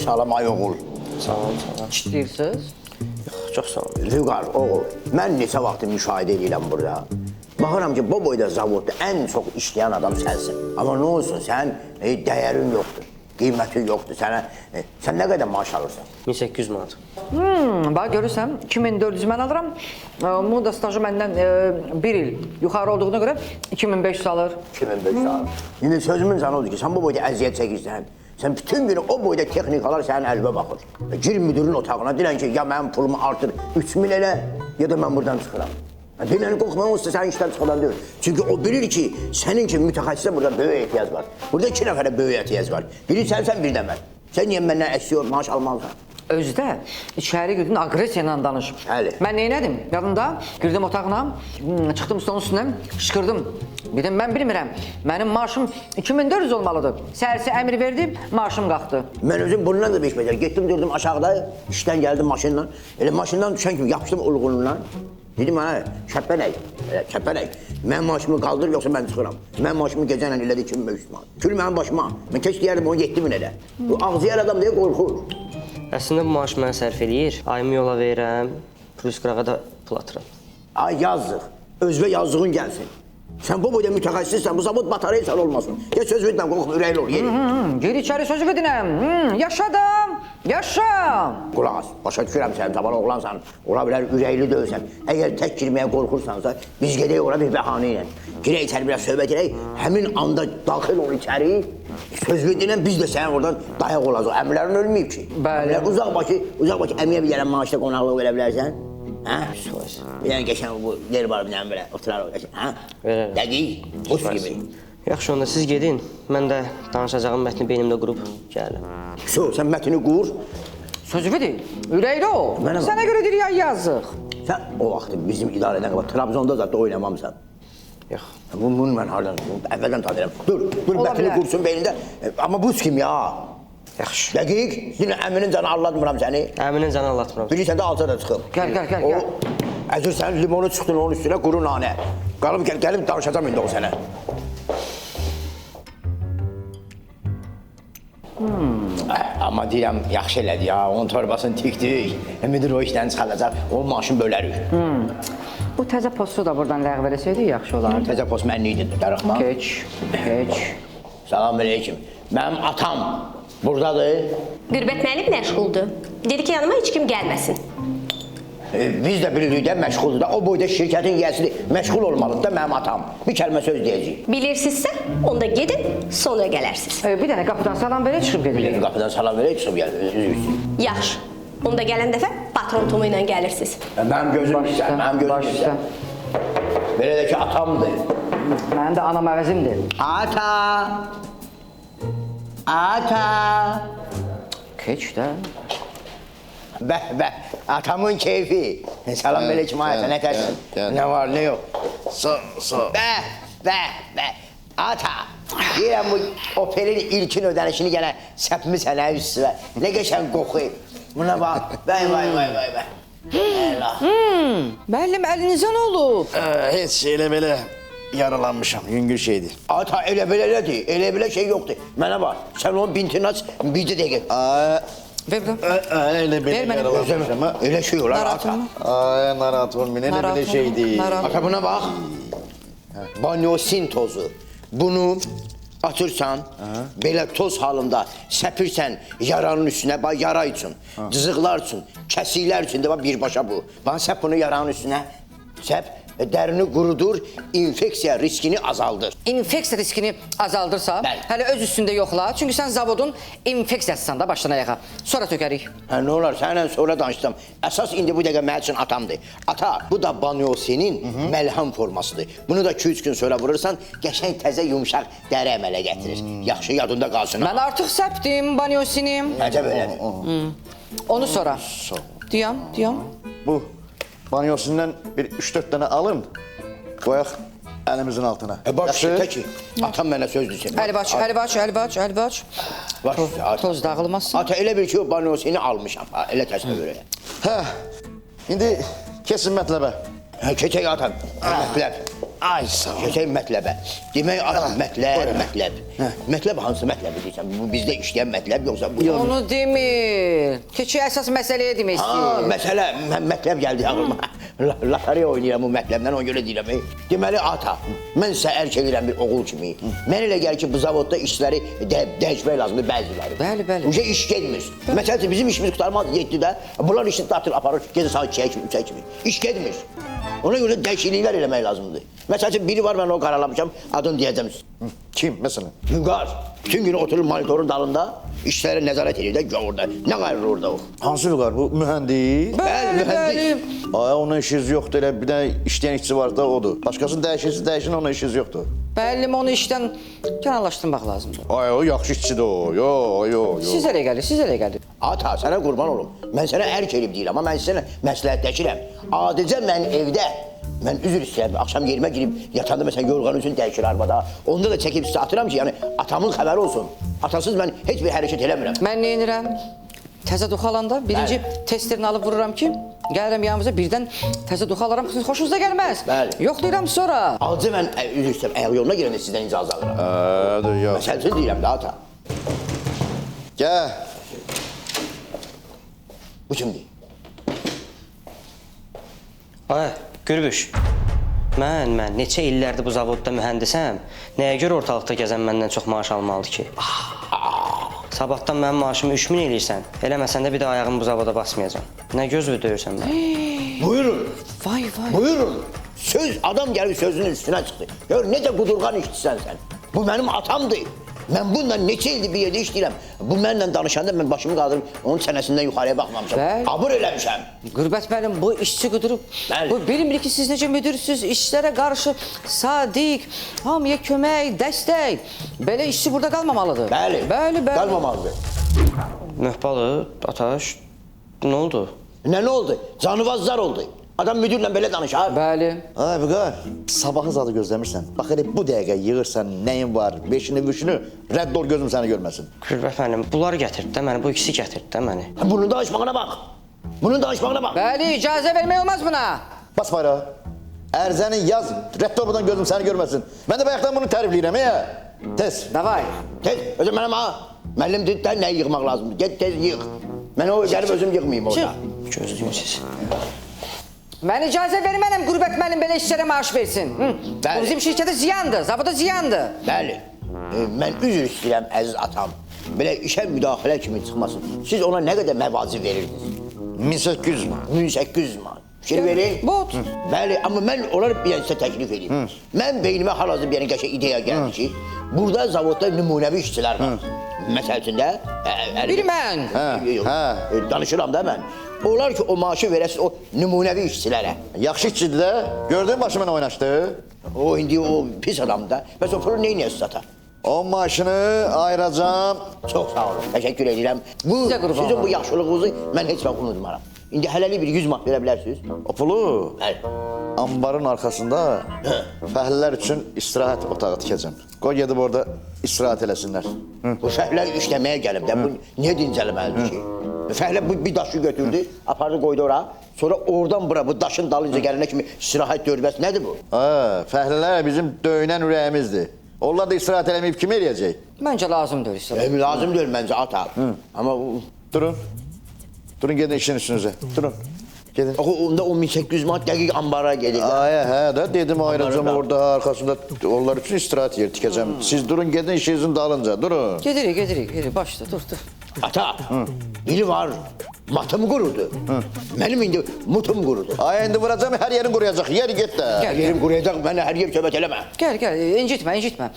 Salam ay oğul. Sağ olun, sağ olun. İşləyirsiniz? Çox sağ olun. Vüqar oğul, mən neçə vaxtı müşahidə edirəm burada. Baxıram ki, bu boyda zavodda ən çox işləyən adam sənsin. Amma nə olsun, sən dəyərin yoxdur, qiymətin yoxdur. Sən nə qədər maaş alırsan? 1800 manat. Bax görürsən, 2400 mən alıram. Bunun da stajı məndən 1 il yuxarı olduğuna görə 2500 alır. 2500 alır. İndi sözümün canı odur ki, sən bu boyda əziyyət çəkirsən. Sən bütün günü o boyda texnikalar sənin əlbə baxır. Gir müdürün otağına, deyirən ki, ya mənim pulumu artır 3000 elə, ya da mən buradan çıxıram. Deyilən qorxmaq olsa sənin işdən çıxadan deyil. Çünki o bilir ki, sənin kimi mütəxəssisə burada böyük ehtiyac var. Burada 2 nəfərə böyük ehtiyac var. Biri sənsən, bir də mən. Sən niyə məndən əksiyor, maaş almalısan? Özdə içəri girdin, agresiya ilə danış. Bəli. Mən neynədim? Yadımda girdim otağına, çıxdım stolun üstünə, şıqırdım. Dedim, mən bilmirəm, mənim maaşım 2400 olmalıdır. Səhərsi əmr verdim, maaşım qalxdı. Mən özüm bundan da beş becər. Getdim durdum aşağıda, işdən gəldim maşınla. Elə maşından düşən kimi yapışdım ulğunundan. Dedim, kəpənək, mən maaşımı qaldır, yoxsa mən çıxıram. Mən maaşımı gecənlə elədi 2500 manat. Kül mənim başıma, mən keç deyərdim onu 7000 elə. Bu ağzıyan adam deyə qorxur. Əslində bu maaş mənə sərf eləyir. Ayımı yola verirəm, plus qırağa da pul atıram. Ay yazdıq, özbə yazdığın gəlsin. Sən bu boyda mütəxəssissən, bu zavod batareysan olmasın. Gəl söz verirəm, qorxma, ürəkli ol, yeri. Gir içəri sözü vedinəm. Yaşadım, yaşa. Qulaq as, başa düşürəm sən, taban oğlansan, ola bilər ürəkli döysən. Əgər tək girməyə qorxursansa, biz gedək ora bir bəhanə ilə. Girək içəri biraz söhbət edək, həmin anda daxil ol içəri. Söz verirəm, biz də sənin oradan dayaq olacaq. Əmrlərin ölməyib ki. Bəli. Uzaq bakı, əmiyə bir gələn maaşda qonaqlıq verə bilərsən. Hə? Bir dənə qəşən bu yer var bir dənə belə, oturarıq qəşən. Hə? Verərəm. Dəqiq, buz kimi. Yaxşı, onda siz gedin. Mən də danışacağım mətni beynimdə qurub gəlirəm. Sən mətini qur. Sözü vedin, ürəkli ol. Mənə bax. Sənə görə deyir ya yazıq. Sən o vaxtı bizim idarədən qabaq, Trabzonda zaten oynamamısan. Yox. Bunu mən hardan, əvvəldən tanıyıram. Dur, mətini qursun beynində. Amma buz kimi ya. Yaxşı. Dəqiq, yine əminin canı allatmıram səni. Əminin canı anlatmıram. Bilirsən də alça da çıxıb. Gəl. Əzir sən limonu çıxdın onun üstünə, quru nanə. Gəlib danışacam indi o sənə. Amma deyirəm, yaxşı elədi ya, onun torbasını tikdik. Müdür o işdən çıxalacaq, o maşın bölərik. Bu təzə postu da buradan ləğv eləsəydik yaxşı olardı. Təzə post mənli idi, darıxma. Keç. Salam aleyküm. Mənim atam buradadır. Qürbət müəllim məşğuldur. Dedi ki, yanıma heç kim gəlməsin. Biz də bilirik də məşğuldur da, o boyda şirkətin yiyəsidir, məşğul olmalıdır da mənim atam. Bir kəlmə söz deyəcəyik. Bilirsinizsə, onda gedin, sonra gələrsiniz. Bir dənə qapıdan salam verək, çıxıb gedirik. Qapıdan salam verək, çıxıb gəlir, üzürsün. Yaxşı, onda gələn dəfə patron Tomu ilə gəlirsiniz. Mənim gözüm istər, mənim gözüm istər. Belə də ki, atamdır. Mənim də anam əvəzimdir. Ata. Keç də. Bəh, atamın keyfi. Salam aleyküm ayətə, nə tərsən? Nə var, nə yox? Sağ. Bəh. Ata, deyirəm bu Opel'in ilkin ödənişini gənə səpmi sənə üstüvə. Nə qəşən qoxu. Buna bax, vay. Allah. Müəllim, əlinizə nə olub? Heç elə belə yaralanmışam, yüngül şeydir. Ata, elə belə şey yoxdur. Mənə bax, sən onun bintini aç, bircə dəqiqə. Ver bakalım. Elə belə Ver mənə. yaralanmışam ha. Elə şey olar, Narahat ata. olma. Narahat olmayın, elə belə şey değil. Ata, buna bax. Banyosin tozu. Bunu atırsan, belə toz halında səpirsən yaranın üstünə, bax yara üçün, cızıqlar üçün, kəsiklər üçün də bax birbaşa bu. Bax səp bunu yaranın üstünə, səp, dərini qurudur, infeksiya riskini azaldır. İnfeksiya riskini azaldırsa, Bəli. hələ öz üstündə yoxla. Çünki sən zavodun infeksiyasısan da başdan ayağa. Sonra tökərik. Nə olar, sənlə sonra danışdım. Əsas indi bu dəqiqə mənim üçün atamdır. Ata, bu da banyosinin məlhəm formasıdır. Bunu da 2-3 gün sonra vurursan, qəşəng təzə yumşaq dəri əmələ gətirir. Yaxşı, yadında qalsın. Mən artıq səpdim banyosinim. Əcəb elədir. Onu sonra. Diyam. Bu banyosundan bir 3-4 tane alın, koyak elimizin altına. Baş üstə ki, atam mənə söz düşür. Əli baç. Baş üstə, ata. Toz dağılmasın. Ata, elə bir ki, o banyosini almışam, elə təsvir görək. Hə, indi kesin mətləbə. Keçək atam, mətləb. Ay sağ ol. Keçək mətləbə. Demək, mətləb. Mətləb hansı mətləbi deyirsən? Bu bizdə işləyən mətləb yoxsa bu? Onu demir. Keçək əsas məsələyə demək istəyir. Məsələ, mətləb gəldi ağlıma. Latariya oynayıram bu mətləbdən, ona görə deyirəm. Deməli, ata, mən sizə ərk edirəm bir oğul kimi. Mən elə gəlir ki, bu zavodda işləri dəyişmək lazımdır bəziləri. Bəli, bəli. Uca iş gelmir. Məsələn, bizim işimiz qurtarmaz 7-də. Bunlar işini dağıtır, aparır, gecə saat 2-yə kimi, 3-ə kimi. İş gelmir. Ona görə dəyişikliklər eləmək lazımdır. Məsələn, biri var, mən o qaralamışam, adını deyəcəm. Kim mesela? Vüqar. Bütün günü oturur monitorun dalında, işlərə nəzarət edir də, orada. Nə qayırır orada o? Hansı Vüqar? Bu mühendis. Bəli, mühəndis. Ay onun işiniz yoxdur, elə bir də işləyən işçi var da odur. Başqasını dəyişin, onun işiniz yoxdur. Bəli, onu işdən kənarlaşdırmaq lazımdır. Ay o yaxşı işçidir o. Yo. Siz elə gəlir, siz elə gəlir. Ata, sənə qurban olum. Mən sənə ərk elib deyirəm, amma mən sənə məsləhətləşirəm. Adicə mən evdə, mən üzr istəyirəm, axşam yerimə girib, yatanda məsələn yorğanın üçün dəyişir arabada. Onda da çəkib sizə atıram ki, yəni atamın xəbəri olsun. Atasız mən heç bir hərəkət eləmirəm. Mən nə edirəm? Təzə dux alanda birinci testerini alıb vururam ki, gəlirəm yanımıza birdən təzə dux alaram, sizin xoşunuza gəlməz. Bəli. Yoxlayıram sonra. Adicə mən üzr istəyirəm, ayaq yoluna girəndə sizdən icazə alıram. Yox. Məsələsiz deyirəm də ata. Gəl. Bu kimdir? Ay, Gürbüş. Mən neçə illərdir bu zavodda mühəndisəm. Nəyə görə ortalıqda gəzən məndən çox maaş almalıdır ki? Sabahdan mənim maaşımı 3000 eləyirsən. Eləməsən də bir də ayağımı bu zavoda basmayacam. Nə gözlü döyürsən mən? Buyurun, Vay. buyurun. Söz, adam gəlib sözünün üstünə çıxdı. Gör, necə qudurğan işçisən sən. Bu mənim atamdır. Mən bununla neçə ildir bir yerdə işləyirəm. Bu mənlə danışanda mən başımı qaldırıb onun çənəsindən yuxarıya baxmamışam. Bəli. Abır eləmişəm. Qürbət müəllim, bu işçi qudurub, Bəli. bu bilmir ki, siz necə müdürsüz, işçilərə qarşı sadiq, hamıya kömək, dəstək. Belə işçi burada qalmamalıdır. Bəli. Qalmamalıdır. Möhbalı, Ataş, nə oldu? Nə oldu? Canıvazlar oldu. Adam müdürlə belə danışar. Bəli. Ay Vüqar, sabahı zadı gözləmirsən. Bax elə bu dəqiqə yığırsan nəyin var, beşini, üçünü, rədd ol gözüm səni görməsin. Gürbət müəllim, bunları gətirdi də məni, bu ikisi gətirdi də məni. Bunun danışmağına bax. Bunun danışmağına bax. Bəli, icazə vermək olmaz buna. Bas bayrağı. Ərzəni yaz, rədd ol buradan gözüm səni görməsin. Mən də bayaqdan bunu tərifləyirəm, ya. Tez. Davay. Tez, özüm mənim ha. Müəllim dedi də nəyi yığmaq lazımdır. Get tez yığ. Mən o gəlib özüm yığmayayım orada. Gözlüyüm siz. Mən icazə vermənəm Qürbət müəllim belə işçilərə maaş versin. Bəli. Bu bizim şirkətə ziyandır, zavoda ziyandır. Bəli. Mən üzr istəyirəm əziz atam. Belə işə müdaxilə kimi çıxmasın. Siz ona nə qədər məvazi verirdiniz? 1800 man. 1800 man. Fikir verin. Bot. Bəli, amma mən onları bir sizə təklif edeyim. Mən beynimə hal-hazır bir qəşəng ideya gəldi ki, burada zavodda nümunəvi işçilər var. Məsəl üçün də... Biri mən. Danışıram da mən. Onlar ki, o maaşı verəsiz o nümunəvi işçilərə. Yaxşı işçidir də. Gördün başımla oynaşdı. O indi o pis adamdır da. Bəs o pulu neynəyəsiz ata? O maşını ayıracağım. Çox sağ olun, təşəkkür edirəm. Bu, Sizə qurban sizin bu olum. yaxşılığınızı mən heç vaxt unutmaram. İndi hələlik bir 100 manat verə bilərsiniz. O pulu Bəli. ambarın arxasında fəhlilər üçün istirahət otağı tikəcəm. Qoy gedib orada istirahət eləsinlər. Bu fəhlə işləməyə gəlib də, bu niyə dincəlməlidir ki? Fəhlə bir daşı götürdü, apardı qoydu ora. Sonra oradan bura, bu daşın dalınca gələnə kimi istirahət dörbəsi nədir bu? Fəhlilər bizim döyünən ürəyimizdir. Onlar da istirahət eləməyib kim eləyəcək? Məncə lazımdır isə. Lazım deyil məncə ata. Amma Durun. Durun gedin işin üstünüzə. Durun. Gedin. onda o 1800 manat dəqiq ambara gedir. Hə də dedim ayıracağım orada arxasında onlar üçün istirahət yeri tikəcəm. Siz durun gedin işinizin dalınca. Durun. Gedirik, başla, dur. Ata, biri var, matım qurudu. Mənim indi mutum qurudu. Ay indi vuracağım hər yerin quruyacaq. Yer get də. Gəl. Yerim quruyacaq, mənə hər yer söhbət eləmə. Gəl, incitmə.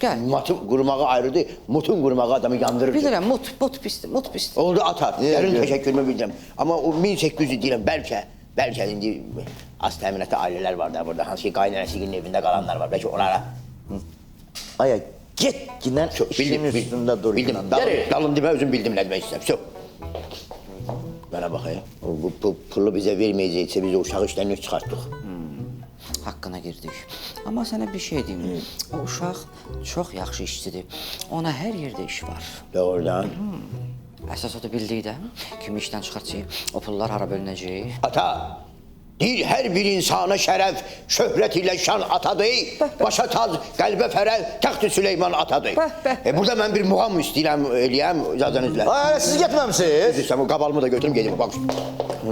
Gəl. Matım qurumağı ayrıdır, mutun qurumağı adamı yandırır. Bilirəm, mut pisdir. Oldu ata, dərin Yer. təşəkkürümü bildirəm. Amma o 1800 deyirəm, bəlkə indi az təminatlı ailələr var da burada, hansı ki qaynanəsinin evində qalanlar var, bəlkə onlara. Aya get ginən işin üstündə dur. Bildim, dalım demə, özüm bildim nə demək istəyirəm. Mənə bax ya, bu pulu bizə verməyəcəksə biz o uşağı işdən nə çıxartdıq? Haqqına girdik. Amma sənə bir şey deyim. O uşaq çox yaxşı işçidir. Ona hər yerdə iş var. Doğrudan. Əsas o da bildiyi də kimi işdən çıxartacaq, o pullar hara bölünəcək. Ata, Deyir, hər bir insana şərəf, şöhrət ilə şan atadır. Başa taz, qəlbə fərəh, təxt-i Süleyman atadır. Burada mən bir muğam istəyirəm, eləyəm, icazənizlə. Ay, siz getməmisiniz? Sen o kabalımı da götürüm gelin bak.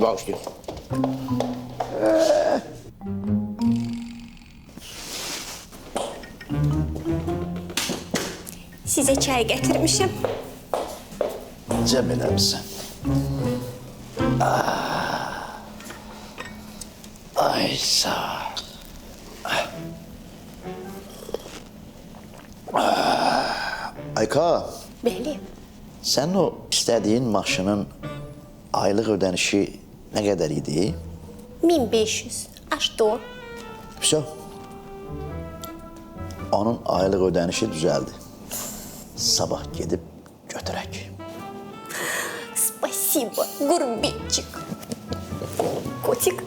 Bak işte. Size çay getirmişim. Cəm eləmişsən. Ay sağ ol. Ayka, Bəli. sənin o istədiyin maşının aylıq ödənişi nə qədər idi? 1500. Açdı o. Vəsə, onun aylıq ödənişi düzəldi. Sabah gedib götürək. Спасибо, гурбетчик. Котик.